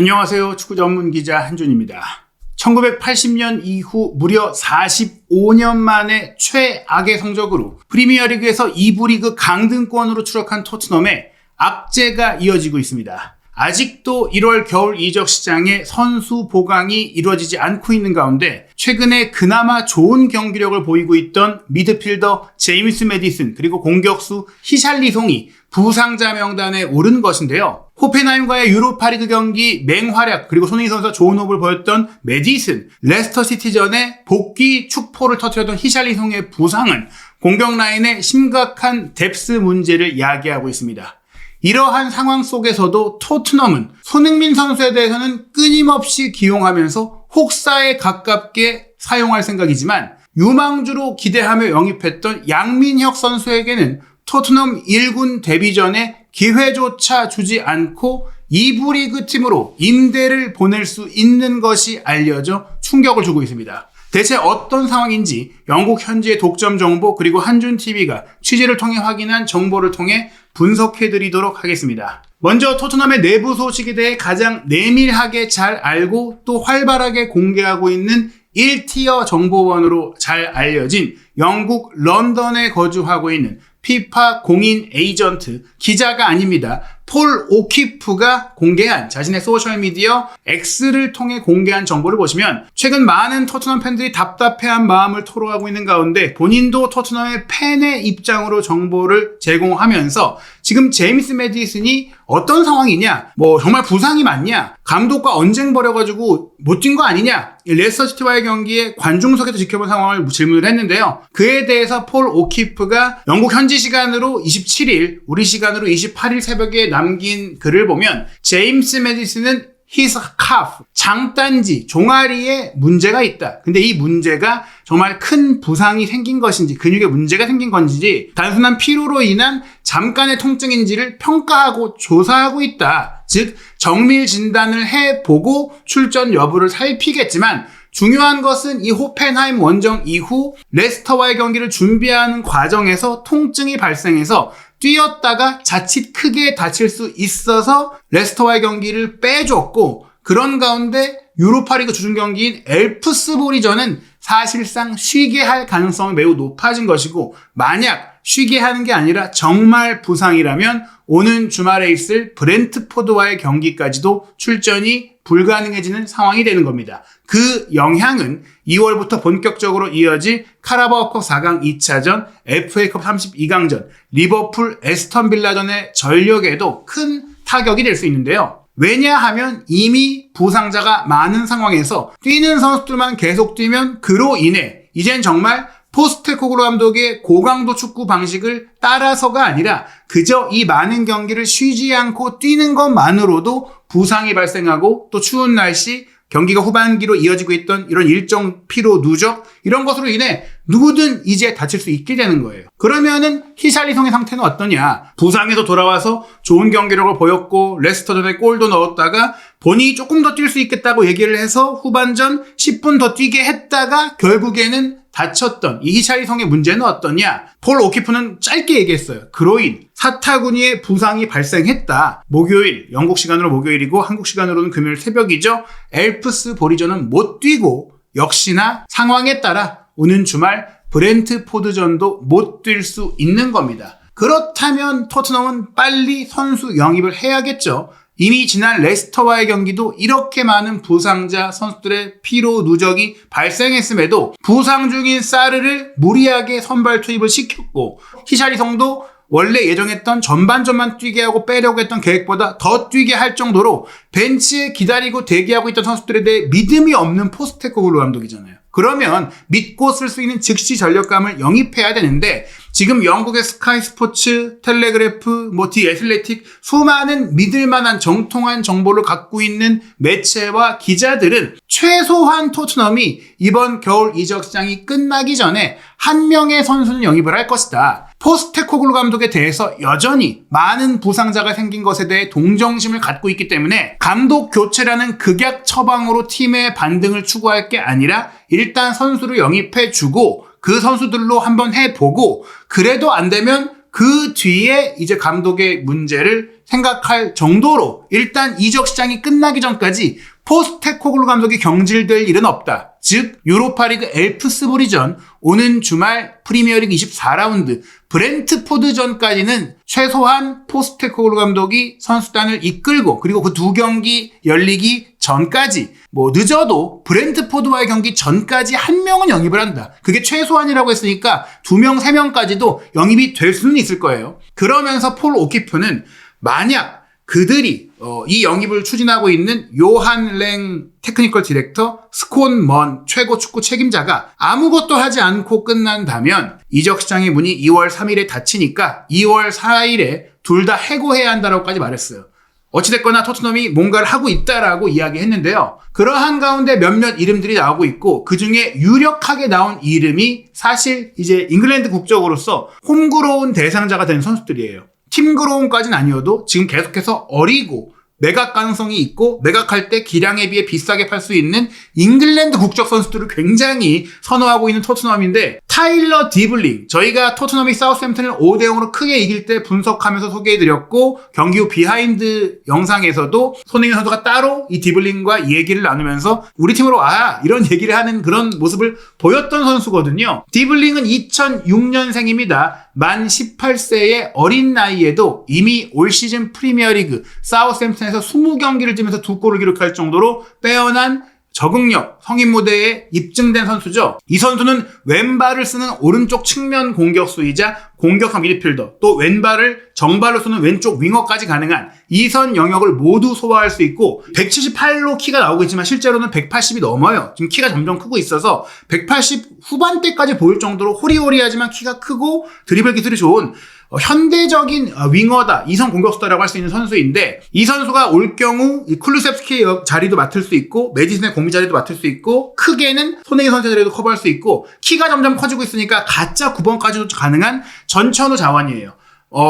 안녕하세요. 축구 전문 기자 한준입니다. 1980년 이후 무려 45년 만에 최악의 성적으로 프리미어리그에서 2부 리그 강등권으로 추락한 토트넘의 악재가 이어지고 있습니다. 아직도 1월 겨울 이적 시장에 선수 보강이 이루어지지 않고 있는 가운데 최근에 그나마 좋은 경기력을 보이고 있던 미드필더 제임스 매디슨 그리고 공격수 히샬리송이 부상자 명단에 오른 것인데요. 호펜하임과의 유로파리그 경기 맹활약 그리고 손흥민 선수와 좋은 호흡을 보였던 매디슨, 레스터 시티전에 복귀 축포를 터뜨렸던 히샬리송의 부상은 공격 라인의 심각한 뎁스 문제를 야기하고 있습니다. 이러한 상황 속에서도 토트넘은 손흥민 선수에 대해서는 끊임없이 기용하면서 혹사에 가깝게 사용할 생각이지만 유망주로 기대하며 영입했던 양민혁 선수에게는 토트넘 1군 데뷔 전에 기회조차 주지 않고 2부 리그 팀으로 임대를 보낼 수 있는 것이 알려져 충격을 주고 있습니다. 대체 어떤 상황인지 영국 현지의 독점 정보 그리고 한준TV가 취재를 통해 확인한 정보를 통해 분석해드리도록 하겠습니다. 먼저 토트넘의 내부 소식에 대해 가장 내밀하게 잘 알고 또 활발하게 공개하고 있는 1티어 정보원으로 잘 알려진 영국 런던에 거주하고 있는 피파 공인 에이전트 기자가 아닙니다. 폴 오키프가 공개한 자신의 소셜미디어 X를 통해 공개한 정보를 보시면 최근 많은 토트넘 팬들이 답답해한 마음을 토로하고 있는 가운데 본인도 토트넘의 팬의 입장으로 정보를 제공하면서 지금 제임스 매디슨이 어떤 상황이냐, 정말 부상이 맞냐, 감독과 언쟁 벌여가지고 못 뛴 거 아니냐, 레스터시티와의 경기에 관중석에서 지켜본 상황을 질문을 했는데요. 그에 대해서 폴 오키프가 영국 현지 시간으로 27일, 우리 시간으로 28일 새벽에 남긴 글을 보면 제임스 매디슨은 his calf, 장딴지, 종아리에 문제가 있다. 근데 이 문제가 정말 큰 부상이 생긴 것인지 근육에 문제가 생긴 건지 단순한 피로로 인한 잠깐의 통증인지를 평가하고 조사하고 있다. 즉 정밀 진단을 해보고 출전 여부를 살피겠지만 중요한 것은 이 호펜하임 원정 이후 레스터와의 경기를 준비하는 과정에서 통증이 발생해서 뛰었다가 자칫 크게 다칠 수 있어서 레스터와의 경기를 빼줬고 그런 가운데 유로파리그 주중 경기인 엘프스보리전은 사실상 쉬게 할 가능성이 매우 높아진 것이고 만약 쉬게 하는 게 아니라 정말 부상이라면 오는 주말에 있을 브렌트포드와의 경기까지도 출전이 불가능해지는 상황이 되는 겁니다. 그 영향은 2월부터 본격적으로 이어질 카라바오컵 4강 2차전, FA컵 32강전, 리버풀 에스턴 빌라전의 전력에도 큰 타격이 될 수 있는데요. 왜냐하면 이미 부상자가 많은 상황에서 뛰는 선수들만 계속 뛰면 그로 인해 이젠 정말 포스테코글루 감독의 고강도 축구 방식을 따라서가 아니라 그저 이 많은 경기를 쉬지 않고 뛰는 것만으로도 부상이 발생하고 또 추운 날씨, 경기가 후반기로 이어지고 있던 이런 일정 피로 누적 이런 것으로 인해 누구든 이제 다칠 수 있게 되는 거예요. 그러면은 히샬리송의 상태는 어떠냐? 부상에서 돌아와서 좋은 경기력을 보였고 레스터전에 골도 넣었다가 본인이 조금 더 뛸 수 있겠다고 얘기를 해서 후반전 10분 더 뛰게 했다가 결국에는 다쳤던 이 히샬리송의 문제는 어떠냐? 폴 오키프는 짧게 얘기했어요. 그로인 사타구니의 부상이 발생했다. 목요일, 영국 시간으로 목요일이고 한국 시간으로는 금요일 새벽이죠. 엘프스보리전은 못 뛰고 역시나 상황에 따라 오는 주말 브렌트포드전도 못 뛸 수 있는 겁니다. 그렇다면 토트넘은 빨리 선수 영입을 해야겠죠. 이미 지난 레스터와의 경기도 이렇게 많은 부상자 선수들의 피로 누적이 발생했음에도 부상 중인 사르를 무리하게 선발 투입을 시켰고 히샬리송도 원래 예정했던 전반전만 뛰게 하고 빼려고 했던 계획보다 더 뛰게 할 정도로 벤치에 기다리고 대기하고 있던 선수들에 대해 믿음이 없는 포스테코글루 감독이잖아요. 그러면 믿고 쓸 수 있는 즉시 전력감을 영입해야 되는데 지금 영국의 스카이 스포츠, 텔레그래프, 디 애슬레틱 수많은 믿을만한 정통한 정보를 갖고 있는 매체와 기자들은 최소한 토트넘이 이번 겨울 이적 시장이 끝나기 전에 한 명의 선수는 영입을 할 것이다. 포스테코글루 감독에 대해서 여전히 많은 부상자가 생긴 것에 대해 동정심을 갖고 있기 때문에 감독 교체라는 극약 처방으로 팀의 반등을 추구할 게 아니라 일단 선수를 영입해주고 그 선수들로 한번 해보고 그래도 안 되면 그 뒤에 이제 감독의 문제를 생각할 정도로 일단 이적 시장이 끝나기 전까지 포스테코글루 감독이 경질될 일은 없다. 즉 유로파리그 엘프스부리전, 오는 주말 프리미어리그 24라운드 브렌트포드전까지는 최소한 포스테코글루 감독이 선수단을 이끌고, 그리고 그 두 경기 열리기 전까지, 늦어도 브렌트포드와의 경기 전까지 한 명은 영입을 한다. 그게 최소한이라고 했으니까 2명, 3명까지도 영입이 될 수는 있을 거예요. 그러면서 폴 오키프는 만약 그들이 이 영입을 추진하고 있는 요한 랭 테크니컬 디렉터, 스콘 먼 최고 축구 책임자가 아무것도 하지 않고 끝난다면 이적 시장의 문이 2월 3일에 닫히니까 2월 4일에 둘 다 해고해야 한다라고까지 말했어요. 어찌됐거나 토트넘이 뭔가를 하고 있다라고 이야기했는데요. 그러한 가운데 몇몇 이름들이 나오고 있고, 그중에 유력하게 나온 이름이 사실 이제 잉글랜드 국적으로서 홈그로운 대상자가 된 선수들이에요. 팀그로운까지는 아니어도 지금 계속해서 어리고 매각 가능성이 있고, 매각할 때 기량에 비해 비싸게 팔 수 있는 잉글랜드 국적 선수들을 굉장히 선호하고 있는 토트넘인데, 타일러 디블링, 저희가 토트넘이 사우스햄튼을 5대0으로 크게 이길 때 분석하면서 소개해드렸고, 경기 후 비하인드 영상에서도 손흥민 선수가 따로 이 디블링과 얘기를 나누면서 우리 팀으로 와, 이런 얘기를 하는 그런 모습을 보였던 선수거든요. 디블링은 2006년생입니다. 만 18세의 어린 나이에도 이미 올 시즌 프리미어리그 사우스햄튼에서 20경기를 뛰면서 2골을 기록할 정도로 빼어난 적응력, 성인 무대에 입증된 선수죠. 이 선수는 왼발을 쓰는 오른쪽 측면 공격수이자 공격형 미드필더, 또 왼발을 정발로 쓰는 왼쪽 윙어까지 가능한 이선 영역을 모두 소화할 수 있고, 178로 키가 나오고 있지만 실제로는 180이 넘어요. 지금 키가 점점 크고 있어서 180 후반대까지 보일 정도로 호리호리하지만 키가 크고 드리블 기술이 좋은 현대적인 윙어다, 이선 공격수다라고 할 수 있는 선수인데, 이 선수가 올 경우 이 쿨루셉스키의 자리도 맡을 수 있고, 메디슨의 공미 자리도 맡을 수 있고, 크게는 손흥민 선수 자리도 커버할 수 있고, 키가 점점 커지고 있으니까 가짜 9번까지도 가능한 전천후 자원이에요.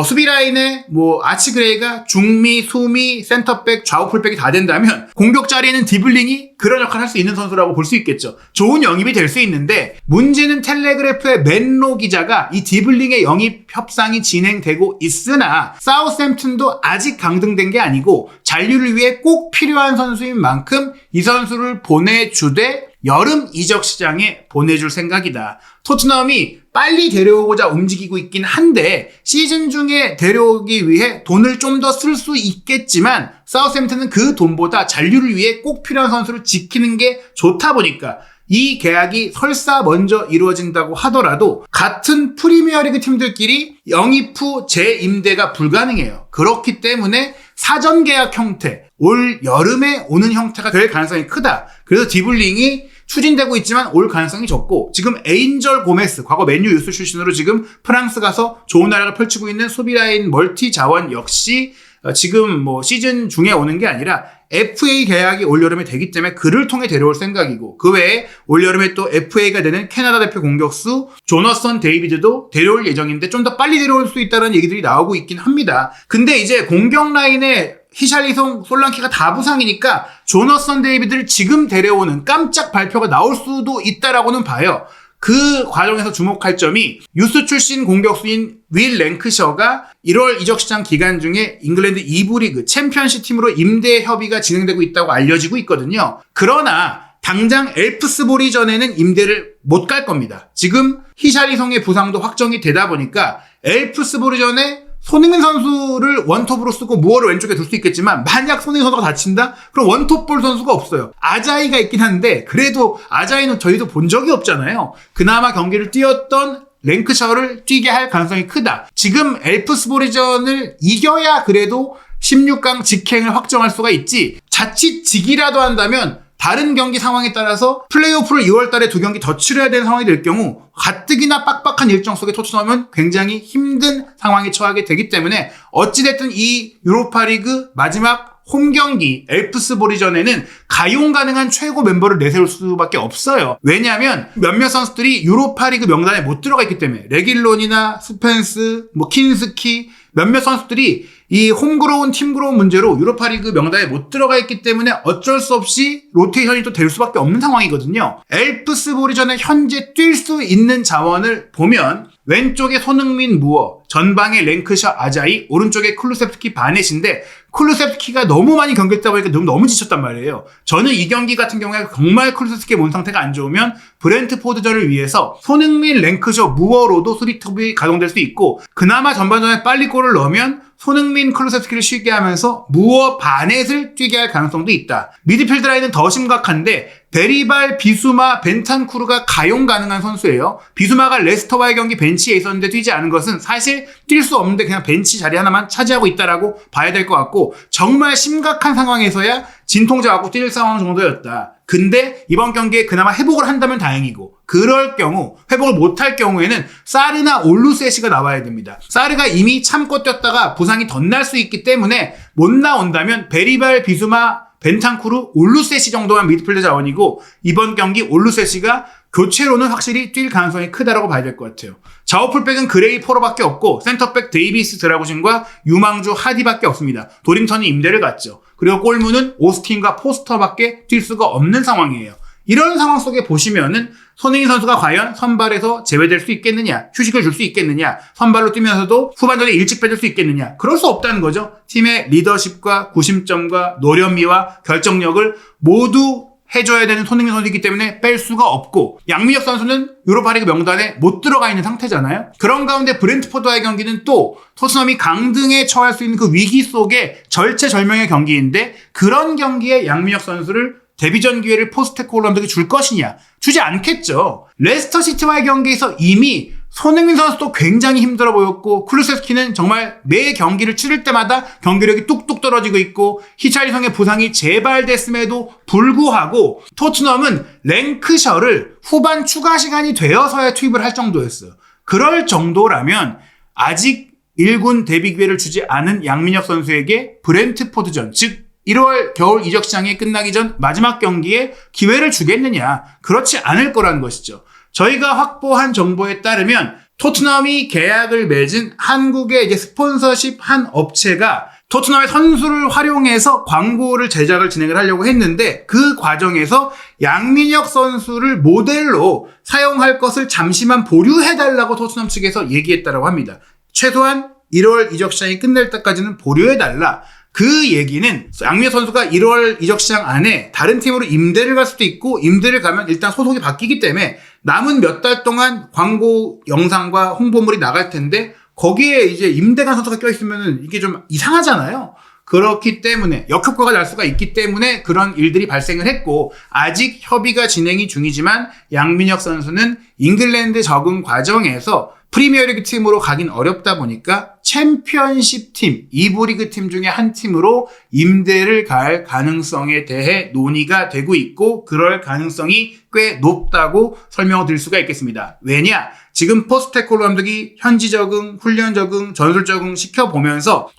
수비 라인에 아치 그레이가 중미, 수미, 센터백, 좌우 풀백이 다 된다면 공격 자리에는 디블링이 그런 역할을 할 수 있는 선수라고 볼 수 있겠죠. 좋은 영입이 될 수 있는데, 문제는 텔레그래프의 맨로 기자가 이 디블링의 영입 협상이 진행되고 있으나 사우스햄튼도 아직 강등된 게 아니고 잔류를 위해 꼭 필요한 선수인 만큼 이 선수를 보내주되 여름 이적 시장에 보내줄 생각이다. 토트넘이 빨리 데려오고자 움직이고 있긴 한데, 시즌 중에 데려오기 위해 돈을 좀 더 쓸 수 있겠지만 사우스햄튼은 그 돈보다 잔류를 위해 꼭 필요한 선수를 지키는 게 좋다 보니까 이 계약이 설사 먼저 이루어진다고 하더라도 같은 프리미어리그 팀들끼리 영입 후 재임대가 불가능해요. 그렇기 때문에 사전 계약 형태, 올 여름에 오는 형태가 될 가능성이 크다. 그래서 디블링이 추진되고 있지만 올 가능성이 적고, 지금 에인절 고메스, 과거 맨유 유스 출신으로 지금 프랑스 가서 좋은 활약을 펼치고 있는 수비라인 멀티 자원 역시 지금 시즌 중에 오는 게 아니라 FA 계약이 올여름에 되기 때문에 그를 통해 데려올 생각이고, 그 외에 올여름에 또 FA가 되는 캐나다 대표 공격수 조너선 데이비드도 데려올 예정인데 좀 더 빨리 데려올 수 있다는 얘기들이 나오고 있긴 합니다. 근데 이제 공격 라인에 히샬리송, 솔랑키가 다 부상이니까 조너선 데이비드를 지금 데려오는 깜짝 발표가 나올 수도 있다라고는 봐요. 그 과정에서 주목할 점이, 유스 출신 공격수인 윌 랭크셔가 1월 이적 시장 기간 중에 잉글랜드 2부 리그 챔피언십 팀으로 임대 협의가 진행되고 있다고 알려지고 있거든요. 그러나 당장 엘프스부리전에는 임대를 못 갈 겁니다. 지금 히샬리송의 부상도 확정이 되다 보니까 엘프스부리전에 손흥민 선수를 원톱으로 쓰고 무어를 왼쪽에 둘 수 있겠지만, 만약 손흥민 선수가 다친다? 그럼 원톱볼 선수가 없어요. 아자이가 있긴 한데, 그래도 아자이는 저희도 본 적이 없잖아요. 그나마 경기를 뛰었던 랭크셔를 뛰게 할 가능성이 크다. 지금 엘프스부리전을 이겨야 그래도 16강 직행을 확정할 수가 있지, 자칫 지기라도 한다면 다른 경기 상황에 따라서 플레이오프를 2월 달에 2경기 더 치러야 되는 상황이 될 경우 가뜩이나 빡빡한 일정 속에 토트넘은 굉장히 힘든 상황에 처하게 되기 때문에, 어찌됐든 이 유로파리그 마지막 홈경기 엘프스부리전에는 가용 가능한 최고 멤버를 내세울 수밖에 없어요. 왜냐하면 몇몇 선수들이 유로파리그 명단에 못 들어가 있기 때문에, 레길론이나 스펜스, 킨스키, 몇몇 선수들이 이 홈그로운, 팀그로운 문제로 유로파리그 명단에 못 들어가 있기 때문에 어쩔 수 없이 로테이션이 또 될 수밖에 없는 상황이거든요. 엘프스부리전에 현재 뛸 수 있는 자원을 보면 왼쪽에 손흥민, 무어, 전방에 랭크셔, 아자이, 오른쪽에 클루셉스키, 바넷인데 클루셉스키가 너무 많이 경기했다 보니까 너무 지쳤단 말이에요. 저는 이 경기 같은 경우에 정말 클루셉스키의 몸 상태가 안 좋으면 브렌트포드전을 위해서 손흥민, 랭크셔, 무어로도 수리톱이 가동될 수 있고 그나마 전반전에 빨리 골을 넣으면 손흥민, 클루셉스키를 쉬게 하면서 무어, 바넷을 뛰게 할 가능성도 있다. 미드필드 라인은 더 심각한데 베리발, 비수마, 벤탄쿠르가 가용 가능한 선수예요. 비수마가 레스터와의 경기 벤치에 있었는데 뛰지 않은 것은 사실 뛸 수 없는데 그냥 벤치 자리 하나만 차지하고 있다라고 봐야 될 것 같고 정말 심각한 상황에서야 진통제 갖고 뛸 상황 정도였다. 근데 이번 경기에 그나마 회복을 한다면 다행이고 그럴 경우 회복을 못할 경우에는 사르나 올루세시가 나와야 됩니다. 사르가 이미 참고 뛰었다가 부상이 덧날 수 있기 때문에 못 나온다면 베리발, 비수마, 벤탄쿠르, 올루세시 정도만 미드필더 자원이고 이번 경기 올루세시가 교체로는 확실히 뛸 가능성이 크다라고 봐야 될 것 같아요. 좌우 풀백은 그레이 포로밖에 없고 센터백 데이비스 드라구신과 유망주 하디밖에 없습니다. 도링턴이 임대를 갔죠. 그리고 골문은 오스틴과 포스터밖에 뛸 수가 없는 상황이에요. 이런 상황 속에 보시면은 손흥민 선수가 과연 선발에서 제외될 수 있겠느냐, 휴식을 줄 수 있겠느냐, 선발로 뛰면서도 후반전에 일찍 빼줄 수 있겠느냐, 그럴 수 없다는 거죠. 팀의 리더십과 구심점과 노련미와 결정력을 모두 해줘야 되는 손흥민 선수이기 때문에 뺄 수가 없고 양민혁 선수는 유로파리그 명단에 못 들어가 있는 상태잖아요. 그런 가운데 브렌트포드와의 경기는 또 토트넘이 강등에 처할 수 있는 그 위기 속에 절체절명의 경기인데 그런 경기에 양민혁 선수를 데뷔전 기회를 포스테코글루 감독이 줄 것이냐? 주지 않겠죠. 레스터 시티와의 경기에서 이미 손흥민 선수도 굉장히 힘들어 보였고 클루셉스키는 정말 매 경기를 치를 때마다 경기력이 뚝뚝 떨어지고 있고 히차리송의 부상이 재발됐음에도 불구하고 토트넘은 랭크셔를 후반 추가 시간이 되어서야 투입을 할 정도였어요. 그럴 정도라면 아직 1군 데뷔 기회를 주지 않은 양민혁 선수에게 브렌트포드전, 즉 1월 겨울 이적 시장이 끝나기 전 마지막 경기에 기회를 주겠느냐? 그렇지 않을 거라는 것이죠. 저희가 확보한 정보에 따르면 토트넘이 계약을 맺은 한국의 이제 스폰서십 한 업체가 토트넘의 선수를 활용해서 광고를 제작을 진행을 하려고 했는데 그 과정에서 양민혁 선수를 모델로 사용할 것을 잠시만 보류해달라고 토트넘 측에서 얘기했다고 합니다. 최소한 1월 이적 시장이 끝날 때까지는 보류해달라. 그 얘기는 양민혁 선수가 1월 이적 시장 안에 다른 팀으로 임대를 갈 수도 있고 임대를 가면 일단 소속이 바뀌기 때문에 남은 몇 달 동안 광고 영상과 홍보물이 나갈 텐데 거기에 이제 임대간 선수가 껴있으면 이게 좀 이상하잖아요. 그렇기 때문에 역효과가 날 수가 있기 때문에 그런 일들이 발생을 했고 아직 협의가 진행이 중이지만 양민혁 선수는 잉글랜드 적응 과정에서 프리미어리그 팀으로 가긴 어렵다 보니까 챔피언십 팀, 2부 리그 팀 중에 한 팀으로 임대를 갈 가능성에 대해 논의가 되고 있고 그럴 가능성이 꽤 높다고 설명을 드릴 수가 있겠습니다. 왜냐? 지금 포스테코글루 감독이 현지 적응, 훈련 적응, 전술 적응 시켜보면서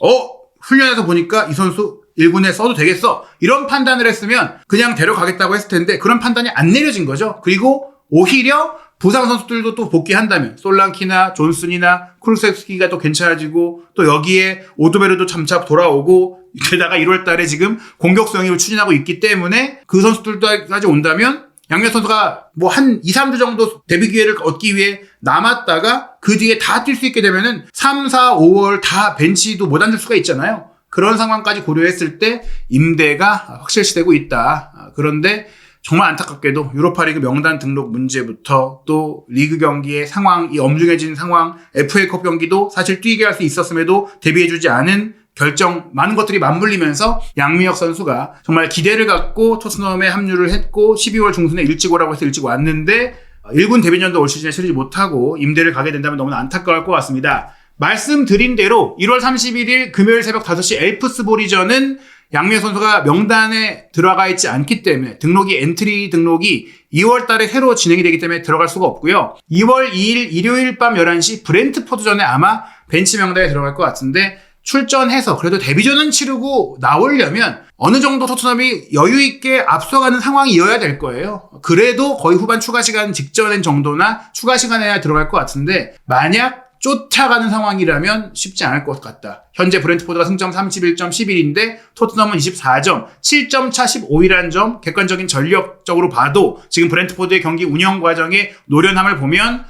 훈련에서 보니까 이 선수 1군에 써도 되겠어. 이런 판단을 했으면 그냥 데려가겠다고 했을 텐데 그런 판단이 안 내려진 거죠. 그리고 오히려 부상 선수들도 또 복귀한다면 솔랑키나 존슨이나 쿠루세스키가 또 괜찮아지고 또 여기에 오드베르도 잠차 돌아오고 게다가 1월 달에 지금 공격수 영입을 추진하고 있기 때문에 그 선수들까지 온다면 양민혁 선수가 뭐 한 2, 3주 정도 데뷔 기회를 얻기 위해 남았다가 그 뒤에 다 뛸 수 있게 되면은 3, 4, 5월 다 벤치도 못 앉을 수가 있잖아요. 그런 상황까지 고려했을 때 임대가 확실시되고 있다. 그런데 정말 안타깝게도 유로파리그 명단 등록 문제부터 또 리그 경기의 상황이 엄중해진 상황, FA컵 경기도 사실 뛰게 할 수 있었음에도 데뷔해주지 않은 결정, 많은 것들이 맞물리면서 양민혁 선수가 정말 기대를 갖고 토트넘에 합류를 했고 12월 중순에 일찍 오라고 해서 일찍 왔는데 1군 데뷔전도 올 시즌에 치르지 못하고 임대를 가게 된다면 너무나 안타까울 것 같습니다. 말씀드린 대로 1월 31일 금요일 새벽 5시 엘프스보리전은 양민혁 선수가 명단에 들어가 있지 않기 때문에 엔트리 등록이 2월 달에 새로 진행이 되기 때문에 들어갈 수가 없고요. 2월 2일 일요일 밤 11시 브렌트포드전에 아마 벤치 명단에 들어갈 것 같은데 출전해서 그래도 데뷔전은 치르고 나오려면 어느 정도 토트넘이 여유 있게 앞서가는 상황이어야 될 거예요. 그래도 거의 후반 추가 시간 직전인 정도나 추가 시간에야 들어갈 것 같은데 만약 쫓아가는 상황이라면 쉽지 않을 것 같다. 현재 브렌트포드가 승점 31점 11인데 토트넘은 24점, 7점 차 15위라는 점, 객관적인 전력적으로 봐도 지금 브렌트포드의 경기 운영 과정의 노련함을 보면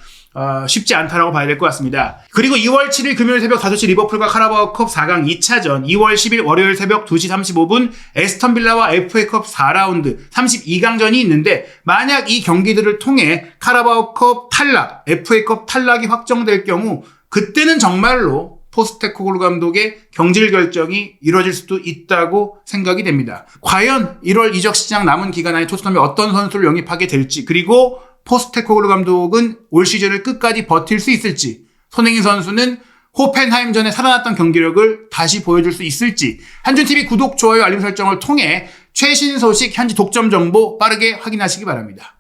쉽지 않다라고 봐야 될 것 같습니다. 그리고 2월 7일 금요일 새벽 5시 리버풀과 카라바오컵 4강 2차전, 2월 10일 월요일 새벽 2시 35분 에스턴 빌라와 FA컵 4라운드 32강전이 있는데, 만약 이 경기들을 통해 카라바오컵 탈락, FA컵 탈락이 확정될 경우 그때는 정말로 포스테코글루 감독의 경질 결정이 이루어질 수도 있다고 생각이 됩니다. 과연 1월 이적 시장 남은 기간 안에 토트넘이 어떤 선수를 영입하게 될지, 그리고 포스테코글루 감독은 올 시즌을 끝까지 버틸 수 있을지, 손흥민 선수는 호펜하임전에 살아났던 경기력을 다시 보여줄 수 있을지, 한준TV 구독, 좋아요, 알림 설정을 통해 최신 소식, 현지 독점 정보 빠르게 확인하시기 바랍니다.